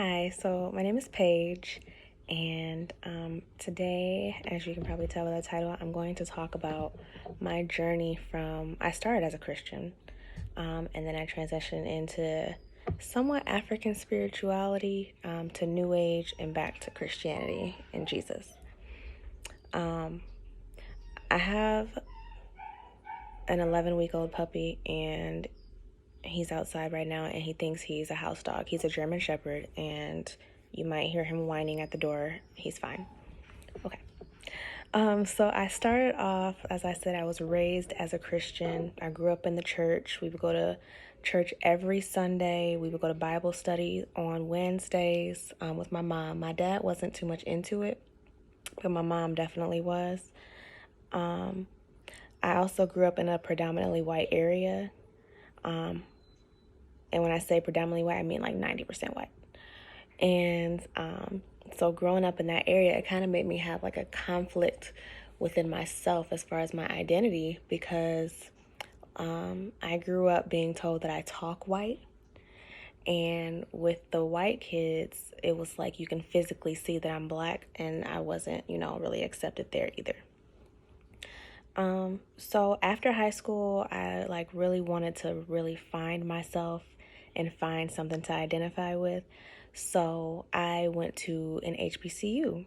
Hi, so my name is Paige, and today, as you can probably tell by the title, I'm going to talk about my journey from I started as a Christian, and then I transitioned into somewhat African spirituality, to New Age, and back to Christianity and Jesus. I have an 11-week-old puppy, and he's outside right now, and he thinks he's a house dog. He's a German Shepherd, and you might hear him whining at the door. He's fine. Okay. So I started off, as I said, I was raised as a Christian. I grew up in the church. We would go to church every Sunday. We would go to Bible study on Wednesdays with my mom. My dad wasn't too much into it, but my mom definitely was. I also grew up in a predominantly white area. And when I say predominantly white, I mean like 90% white. And so growing up in that area, it kind of made me have like a conflict within myself as far as my identity, because I grew up being told that I talk white. And with the white kids, it was like you can physically see that I'm black, and I wasn't, really accepted there either. So after high school, I really wanted to really find myself and find something to identify with. So I went to an HBCU,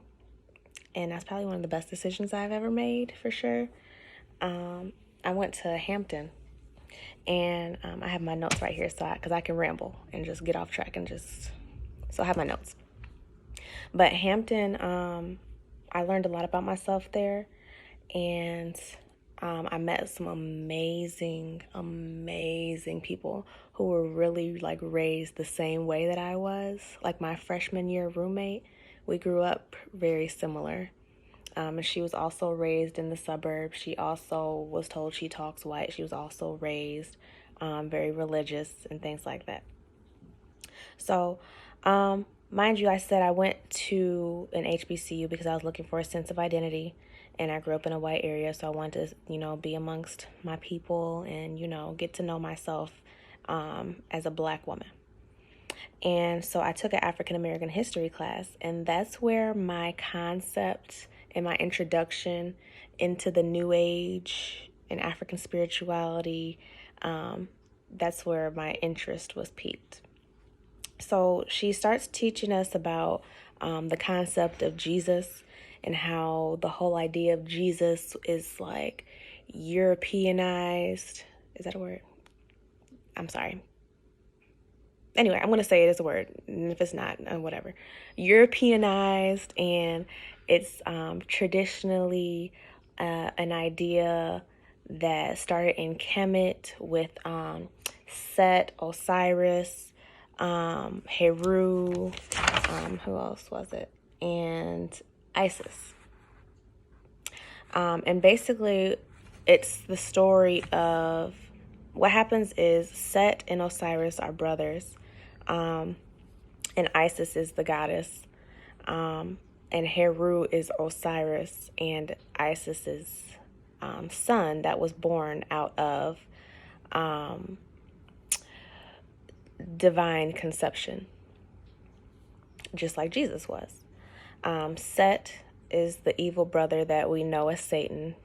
and that's probably one of the best decisions I've ever made, for sure. I went to Hampton, and I have my notes right here, because I can ramble and just get off track so I have my notes. But Hampton, I learned a lot about myself there, and I met some amazing people who were really raised the same way that I was. Like my freshman year roommate, we grew up very similar. And she was also raised in the suburbs. She also was told she talks white. She was also raised very religious and things like that. So, mind you, I said I went to an HBCU because I was looking for a sense of identity. And I grew up in a white area, so I wanted to, be amongst my people and, get to know myself as a black woman. And so I took an African American history class, and that's where my concept and my introduction into the New Age and African spirituality, that's where my interest was piqued. So she starts teaching us about the concept of Jesus, and how the whole idea of Jesus is like Europeanized. Is that a word? I'm sorry. Anyway, I'm going to say it as a word, and if it's not, whatever. Europeanized, and it's traditionally an idea that started in Kemet with Set, Osiris, Heru, who else was it? And Isis. And basically, it's the story of what happens is Set and Osiris are brothers, and Isis is the goddess, and Heru is Osiris and Isis's son that was born out of divine conception, just like Jesus was. Set is the evil brother that we know as Satan.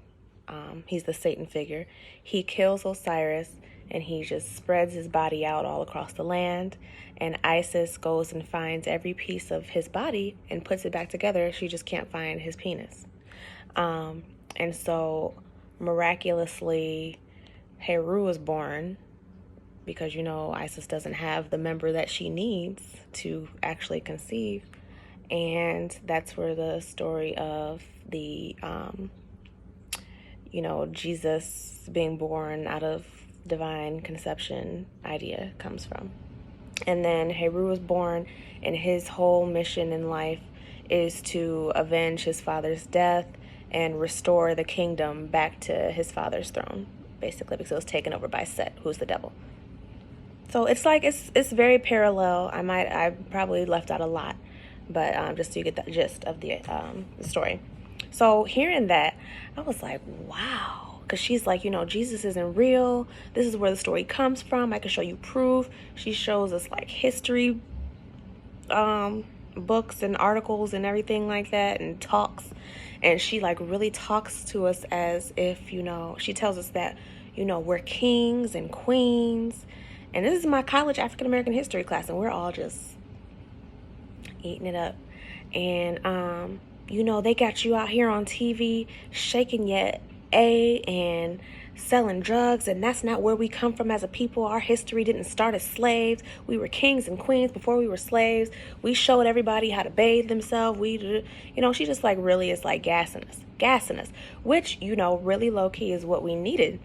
He's the Satan figure. He kills Osiris, and he just spreads his body out all across the land. And Isis goes and finds every piece of his body and puts it back together. She just can't find his penis. And so miraculously, Heru was born, because Isis doesn't have the member that she needs to actually conceive. And that's where the story of the, Jesus being born out of divine conception idea comes from. And then Heru was born, and his whole mission in life is to avenge his father's death and restore the kingdom back to his father's throne, basically, because it was taken over by Set, who's the devil. So it's very parallel. I probably left out a lot, but just so you get the gist of the story. So hearing that, I was like, wow, because she's like, Jesus isn't real. This is where the story comes from. I can show you proof. She shows us history books and articles and everything like that, and talks, and she like really talks to us as if, she tells us that, we're kings and queens. And this is my college African American history class, and we're all just eating it up. And they got you out here on TV shaking your A and selling drugs, and that's not where we come from as a people. Our history didn't start as slaves. We were kings and queens before we were slaves. We showed everybody how to bathe themselves. She just like really is like gassing us, which, really low key is what we needed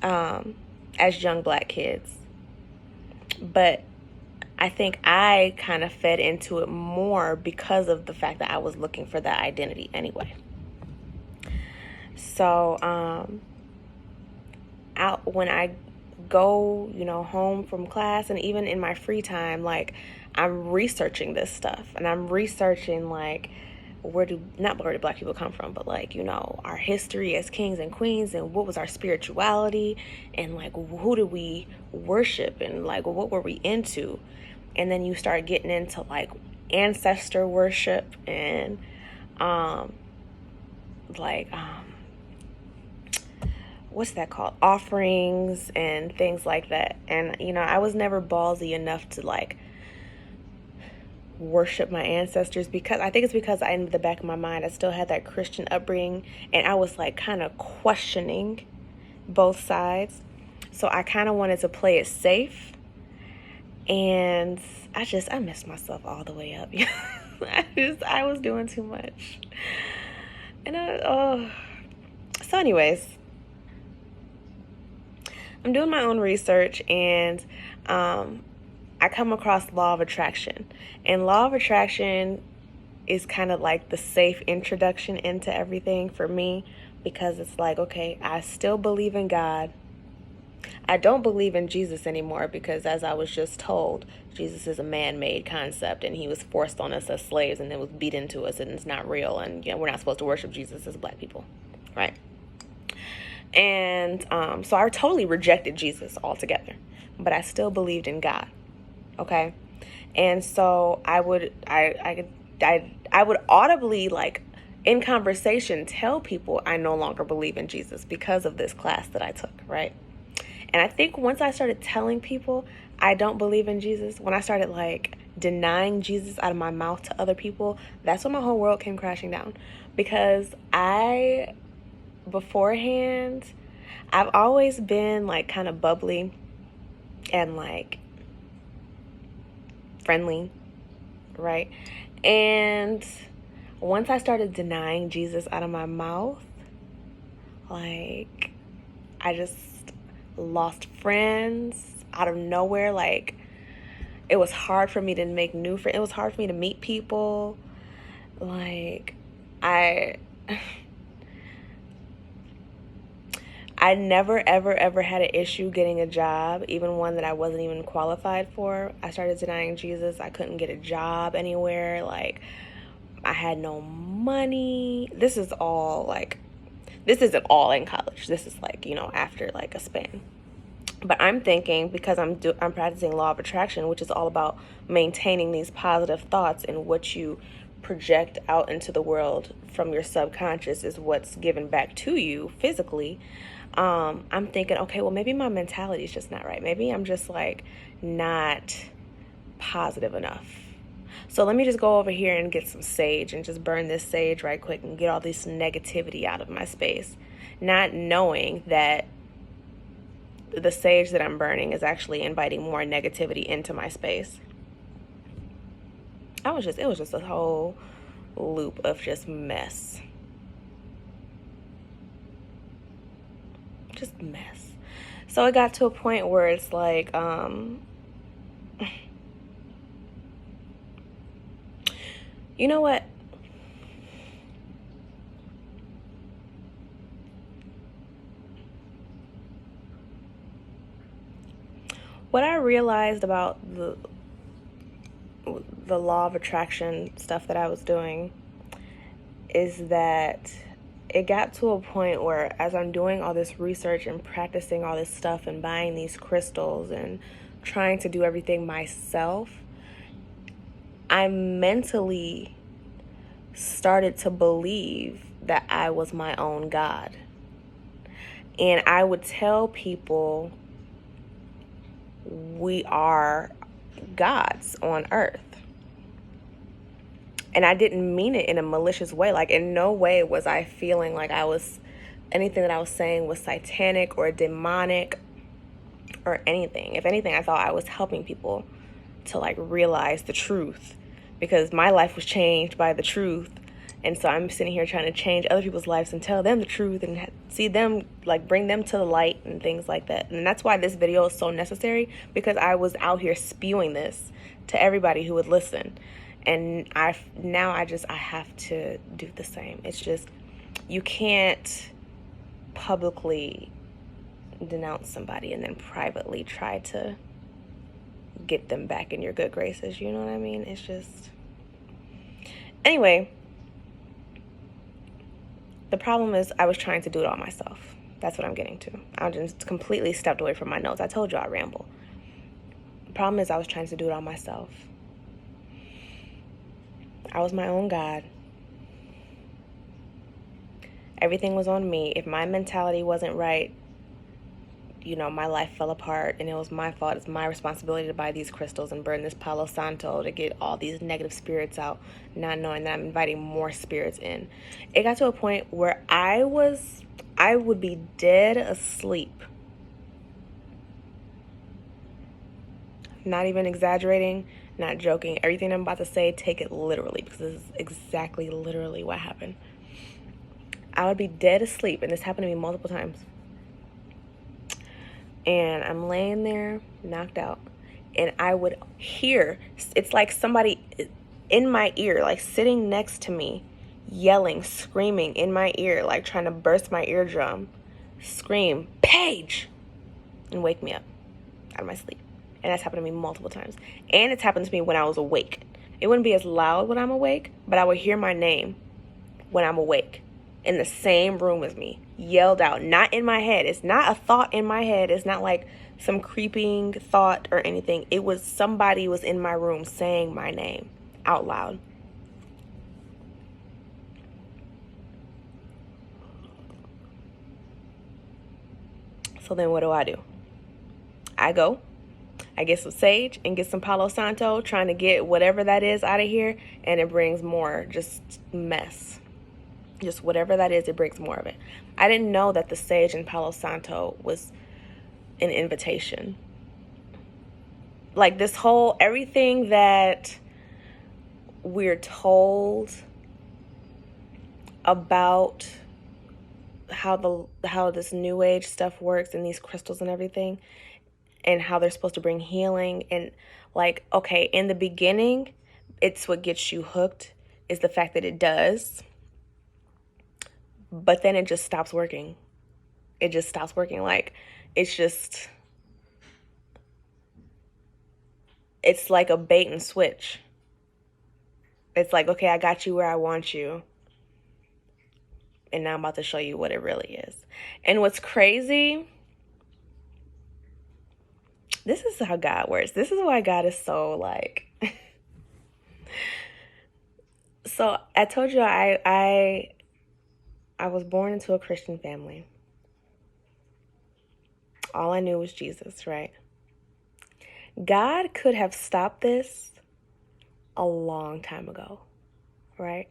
as young black kids. But I think I kind of fed into it more because of the fact that I was looking for that identity anyway. So, when I go, home from class, and even in my free time, like, I'm researching this stuff, and I'm researching like where did black people come from, but like, our history as kings and queens, and what was our spirituality, and like who did we worship, and like what were we into. And then you start getting into like ancestor worship and what's that called? Offerings and things like that. And I was never ballsy enough to like worship my ancestors, because I think it's because in the back of my mind I still had that Christian upbringing, and I was like kind of questioning both sides. So I kind of wanted to play it safe. And I messed myself all the way up. I was doing too much. And so anyways, I'm doing my own research, and I come across law of attraction. And law of attraction is kind of like the safe introduction into everything for me, because it's like, okay, I still believe in God. I don't believe in Jesus anymore, because as I was just told, Jesus is a man-made concept, and he was forced on us as slaves, and it was beat into us, and it's not real, and we're not supposed to worship Jesus as black people, right? And so I totally rejected Jesus altogether, but I still believed in God, okay? And so I would audibly, like, in conversation, tell people I no longer believe in Jesus because of this class that I took, right? And I think once I started telling people I don't believe in Jesus, when I started like denying Jesus out of my mouth to other people, that's when my whole world came crashing down. Because beforehand, I've always been like kind of bubbly and like friendly, right? And once I started denying Jesus out of my mouth, like, I just lost friends out of nowhere. Like, it was hard for me to make new friends. It was hard for me to meet people. Like, I never, ever had an issue getting a job, even one that I wasn't even qualified for. I started denying Jesus. I couldn't get a job anywhere. Like, I had no money. This isn't all in college. This is like, after like a span. But I'm thinking, because I'm practicing law of attraction, which is all about maintaining these positive thoughts, and what you project out into the world from your subconscious is what's given back to you physically. I'm thinking, okay, well, maybe my mentality is just not right. Maybe I'm just like not positive enough. So let me just go over here and get some sage and just burn this sage right quick and get all this negativity out of my space, not knowing that the sage that I'm burning is actually inviting more negativity into my space. It was just a whole loop of just mess. Just mess. So it got to a point where it's like, you know what? What I realized about the law of attraction stuff that I was doing is that it got to a point where, as I'm doing all this research and practicing all this stuff and buying these crystals and trying to do everything myself, I mentally started to believe that I was my own God. And I would tell people we are gods on earth. And I didn't mean it in a malicious way. Like, in no way was I feeling like anything that I was saying was satanic or demonic or anything. If anything, I thought I was helping people to like realize the truth, because my life was changed by the truth. And so I'm sitting here trying to change other people's lives and tell them the truth and see them, like, bring them to the light and things like that. And that's why this video is so necessary, because I was out here spewing this to everybody who would listen. And I have to do the same. It's just, you can't publicly denounce somebody and then privately try to get them back in your good graces. You know what I mean? It's just, anyway, the problem is I was trying to do it all myself. That's what I'm getting to. I just completely stepped away from my notes. I told you I ramble. The problem is I was trying to do it all myself. I was my own God. Everything was on me. If my mentality wasn't right, my life fell apart, and it was my fault. It's my responsibility to buy these crystals and burn this Palo Santo to get all these negative spirits out, not knowing that I'm inviting more spirits in. It got to a point where I would be dead asleep. Not even exaggerating, not joking. Everything I'm about to say, take it literally, because this is exactly literally what happened. I would be dead asleep, and this happened to me multiple times. And I'm laying there, knocked out, and I would hear, it's like somebody in my ear, like sitting next to me, yelling, screaming in my ear, like trying to burst my eardrum, scream, "Paige!" and wake me up out of my sleep. And that's happened to me multiple times. And it's happened to me when I was awake. It wouldn't be as loud when I'm awake, but I would hear my name when I'm awake in the same room as me, yelled out, not in my head. It's not a thought in my head. It's not like some creeping thought or anything. It was somebody was in my room saying my name out loud. So then what do? I go, I get some sage and get some Palo Santo, trying to get whatever that is out of here, and it brings more just mess. Just whatever that is, it brings more of it. I didn't know that the sage and Palo Santo was an invitation. Like, this whole, everything that we're told about how this new age stuff works and these crystals and everything, and how they're supposed to bring healing, and like, okay, in the beginning, it's what gets you hooked, is the fact that it does, but then it just stops working. It just stops working. Like, it's like a bait and switch. It's like, okay, I got you where I want you, and now I'm about to show you what it really is. And what's crazy, this is how God works. This is why God is so like, so I told you I was born into a Christian family. All I knew was Jesus, right? God could have stopped this a long time ago, right?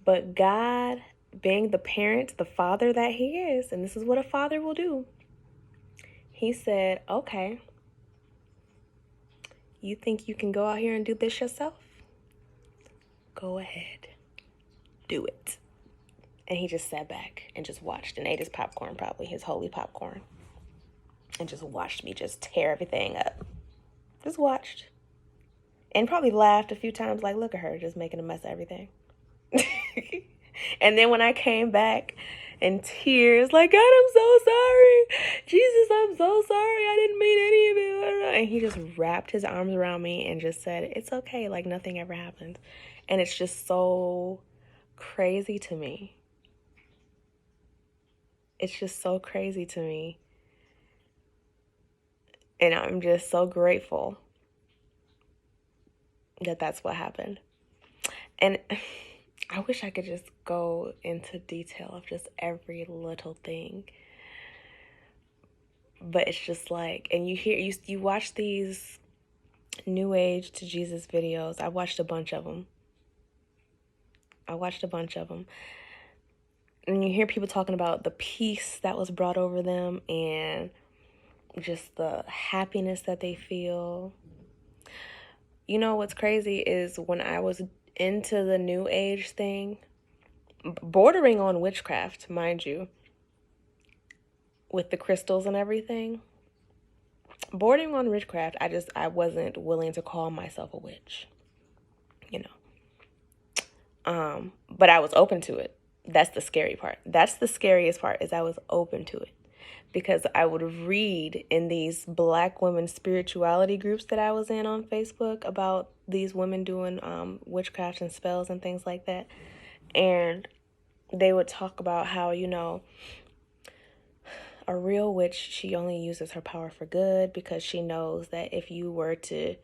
But God, being the parent, the father that he is, and this is what a father will do, he said, okay, you think you can go out here and do this yourself? Go ahead. Do it. And he just sat back and just watched and ate his popcorn, probably his holy popcorn, and just watched me just tear everything up. Just watched. And probably laughed a few times, like, look at her, just making a mess of everything. And then when I came back in tears, like, God, I'm so sorry. Jesus, I'm so sorry. I didn't mean any of it. And he just wrapped his arms around me and just said, it's okay, like nothing ever happened. And it's just so crazy to me. It's just so crazy to me. And I'm just so grateful that that's what happened. And I wish I could just go into detail of just every little thing. But it's just like, and you watch these New Age to Jesus videos. I watched a bunch of them. And you hear people talking about the peace that was brought over them and just the happiness that they feel. You know what's crazy is when I was into the New Age thing, bordering on witchcraft, mind you, with the crystals and everything, bordering on witchcraft, I wasn't willing to call myself a witch, you know. But I was open to it. That's the scary part. That's the scariest part, is I was open to it. Because I would read in these Black women spirituality groups that I was in on Facebook about these women doing witchcraft and spells and things like that. And they would talk about how, you know, a real witch, she only uses her power for good, because she knows that if you were to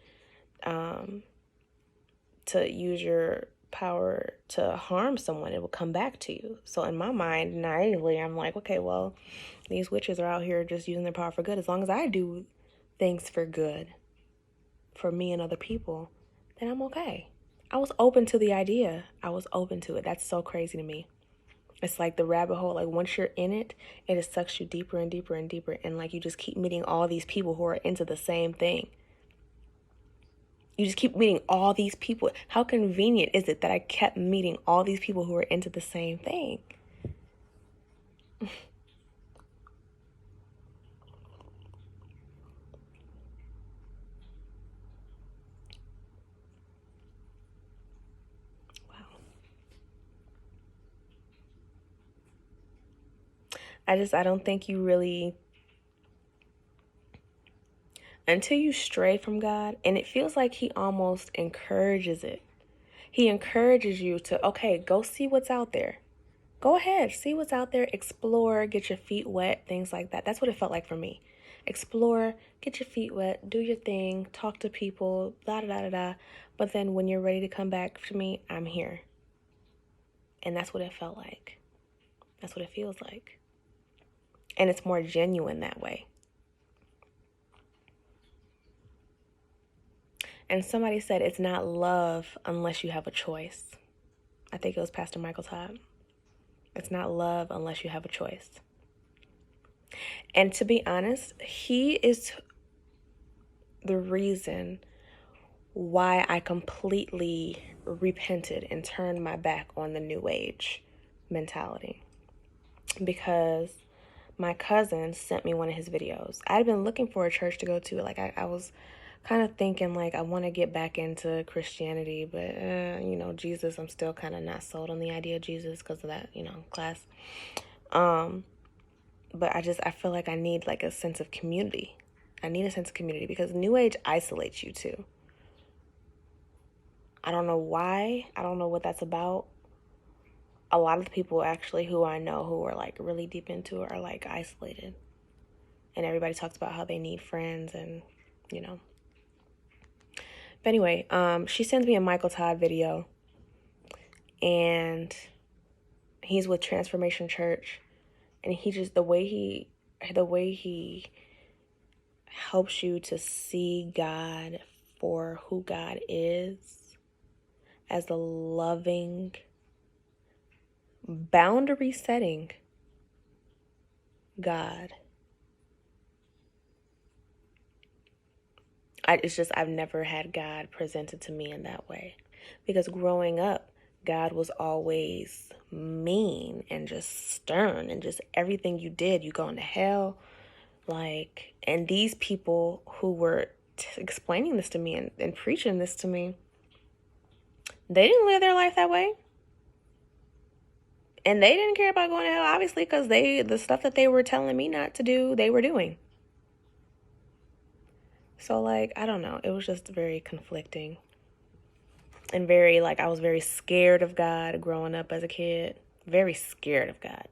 use your power to harm someone, it will come back to you. So in my mind, naively, I'm like, okay, well, these witches are out here just using their power for good. As long as I do things for good for me and other people, then I'm okay. I was open to the idea. I was open to it. That's so crazy to me. It's like the rabbit hole. Like once you're in it, it just sucks you deeper and deeper and deeper. And like you just keep meeting all these people who are into the same thing. You just keep meeting all these people. How convenient is it that I kept meeting all these people who are into the same thing? I don't think you really, until you stray from God, and it feels like he almost encourages it. He encourages you to, okay, go see what's out there. Go ahead, see what's out there, explore, get your feet wet, things like that. That's what it felt like for me. Explore, get your feet wet, do your thing, talk to people, da da da da da. But then when you're ready to come back to me, I'm here. And that's what it felt like. That's what it feels like. And it's more genuine that way. And somebody said it's not love unless you have a choice. I think it was Pastor Michael Todd. It's not love unless you have a choice. And to be honest, he is the reason why I completely repented and turned my back on the New Age mentality. Because my cousin sent me one of his videos. I'd been looking for a church to go to. Like I was kind of thinking like I want to get back into Christianity, but you know, Jesus, I'm still kind of not sold on the idea of Jesus because of that, you know, class. But I feel like I need like a sense of community. I need a sense of community because New Age isolates you too. I don't know why. I don't know what that's about. A lot of the people actually who I know who are like really deep into it are like isolated. And everybody talks about how they need friends and, you know. But anyway, she sends me a Michael Todd video. And he's with Transformation Church. And he just, the way he helps you to see God for who God is, as the loving, boundary setting God. I've never had God presented to me in that way. Because growing up, God was always mean and just stern, and just everything you did, you going to hell. Like, and these people who were explaining this to me and preaching this to me, they didn't live their life that way. And they didn't care about going to hell, obviously, because the stuff that they were telling me not to do, they were doing. So, like, I don't know. It was just very conflicting. And very, like, I was very scared of God growing up as a kid. Very scared of God.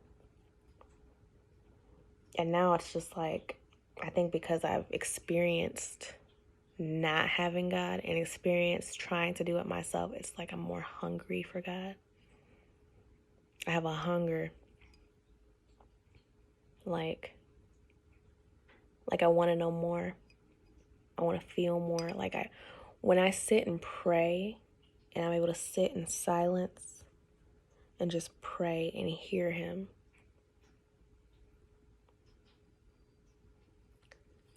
And now it's just like, I think because I've experienced not having God and experience trying to do it myself, it's like I'm more hungry for God. I have a hunger. Like I want to know more. I want to feel more. When I sit and pray and I'm able to sit in silence and just pray and hear him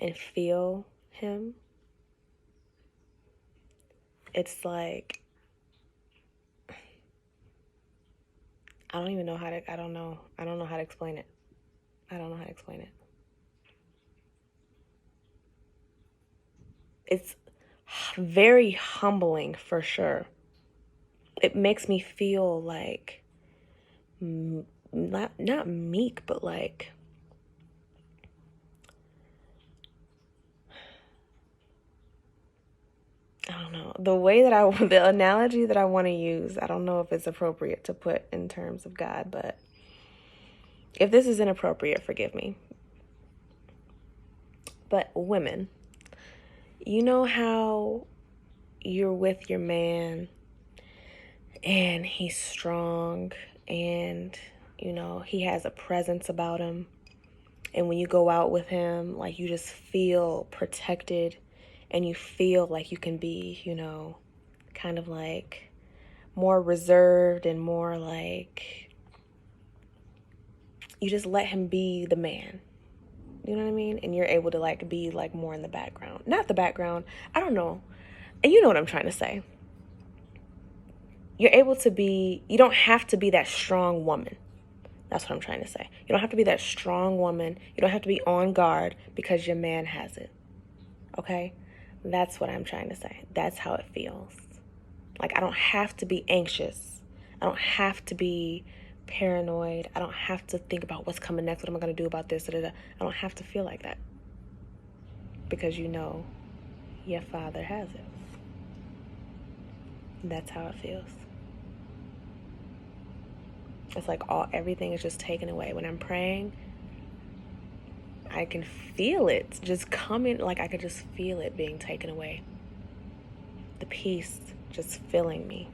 and feel him, it's like, I don't know how to explain it. I don't know how to explain it. It's very humbling for sure. It makes me feel like, not meek, but like, I don't know. The analogy that I want to use, I don't know if it's appropriate to put in terms of God, but if this is inappropriate, forgive me. But women, you know how you're with your man and he's strong and, you know, he has a presence about him. And when you go out with him, like, you just feel protected and you feel like you can be, you know, kind of like more reserved and more like, you just let him be the man. You know what I mean? And you're able to like be like more in the background. Not the background. I don't know. And you know what I'm trying to say. You're able to be, you don't have to be that strong woman. That's what I'm trying to say. You don't have to be that strong woman. You don't have to be on guard because your man has it. Okay? That's what I'm trying to say. That's how it feels. Like, I don't have to be anxious. I don't have to be paranoid. I don't have to think about what's coming next. What am I going to do about this? I don't have to feel like that. Because you know your father has it. That's how it feels. It's like everything is just taken away. When I'm praying, I can feel it just coming. Like, I could just feel it being taken away. The peace just filling me.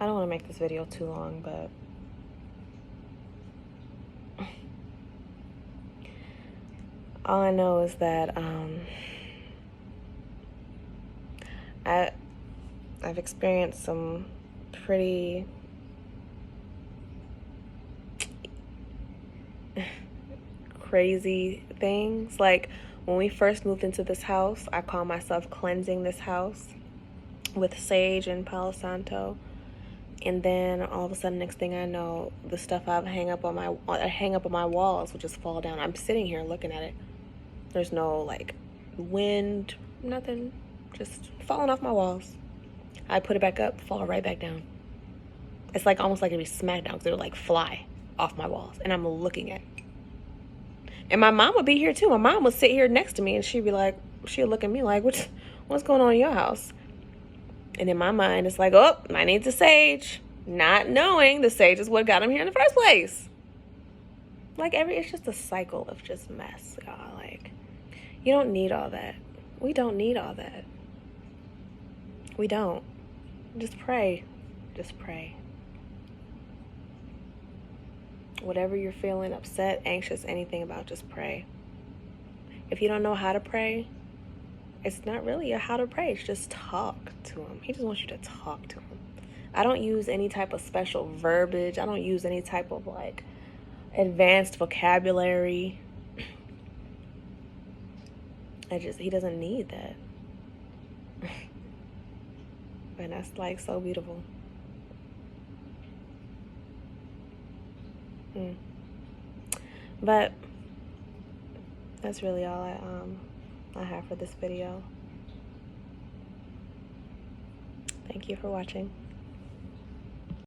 I don't want to make this video too long, but all I know is that I've experienced some pretty crazy things. Like, when we first moved into this house, I call myself cleansing this house with sage and Palo Santo. And then all of a sudden, next thing I know, the stuff I hang up on my walls will just fall down. I'm sitting here looking at it. There's no like wind, nothing, just falling off my walls. I put it back up, fall right back down. It's like almost like it'd be smacked down because it would like fly off my walls, and I'm looking at it. And my mom would be here too. My mom would sit here next to me, and she'd look at me like, what's going on in your house? And in my mind, it's like, oh, I need the sage. Not knowing the sage is what got him here in the first place. Like, it's just a cycle of just mess, y'all. Like, you don't need all that. We don't need all that. We don't. Just pray. Just pray. Whatever you're feeling, upset, anxious, anything about, just pray. If you don't know how to pray, it's not really a how to pray. It's just talk to him. He just wants you to talk to him. I don't use any type of special verbiage. I don't use any type of like advanced vocabulary. He doesn't need that. And that's like so beautiful. But that's really all I have for this video. Thank you for watching.